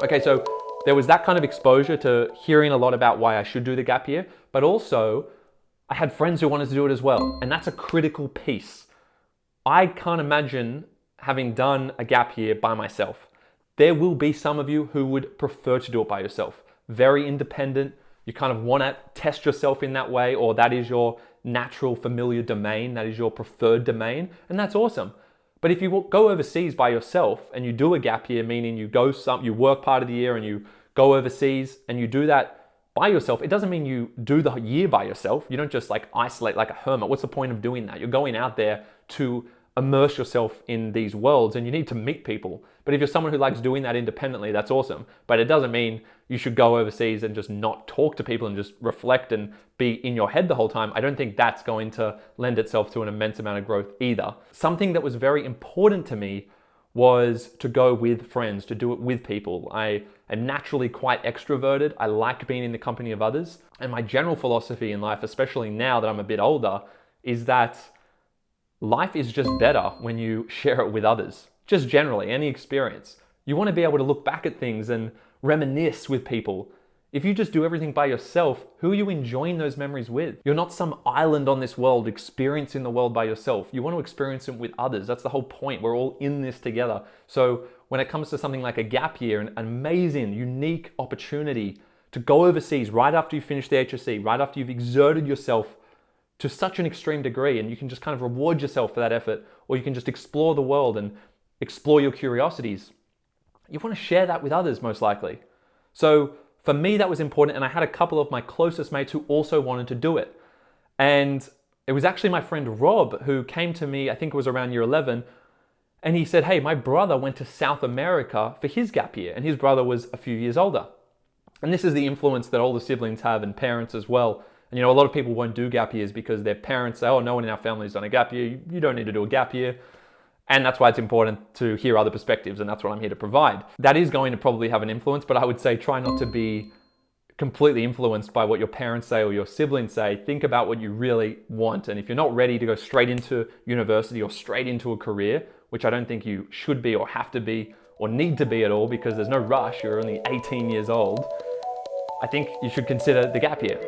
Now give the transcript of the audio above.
Okay, so there was that kind of exposure to hearing a lot about why I should do the gap year, but also I had friends who wanted to do it as well. And that's a critical piece. I can't imagine having done a gap year by myself. There will be some of you who would prefer to do it by yourself. Very independent. You kind of want to test yourself in that way, or that is your natural familiar domain. That is your preferred domain. And that's awesome. But if you go overseas by yourself and you do a gap year, meaning you work part of the year and you go overseas and you do that by yourself, it doesn't mean you do the year by yourself. You don't just like isolate like a hermit. What's the point of doing that? You're going out there to immerse yourself in these worlds and you need to meet people. But if you're someone who likes doing that independently, that's awesome. But it doesn't mean you should go overseas and just not talk to people and just reflect and be in your head the whole time. I don't think that's going to lend itself to an immense amount of growth either. Something that was very important to me was to go with friends, to do it with people. I am naturally quite extroverted. I like being in the company of others. And my general philosophy in life, especially now that I'm a bit older, is that life is just better when you share it with others. Just generally, any experience. You want to be able to look back at things and reminisce with people. If you just do everything by yourself, who are you enjoying those memories with? You're not some island on this world experiencing the world by yourself. You want to experience it with others. That's the whole point. We're all in this together. So when it comes to something like a gap year, an amazing, unique opportunity to go overseas right after you finish the HSC, right after you've exerted yourself to such an extreme degree, and you can just kind of reward yourself for that effort, or you can just explore the world and explore your curiosities. You want to share that with others, most likely. So for me, that was important, and I had a couple of my closest mates who also wanted to do it. And it was actually my friend Rob who came to me, I think it was around year 11, and he said, hey, my brother went to South America for his gap year, and his brother was a few years older. And this is the influence that all the siblings have and parents as well. And a lot of people won't do gap years because their parents say, oh, no one in our family has done a gap year. You don't need to do a gap year. And that's why it's important to hear other perspectives, and that's what I'm here to provide. That is going to probably have an influence, but I would say try not to be completely influenced by what your parents say or your siblings say. Think about what you really want. And if you're not ready to go straight into university or straight into a career, which I don't think you should be or have to be or need to be at all because there's no rush, you're only 18 years old, I think you should consider the gap year.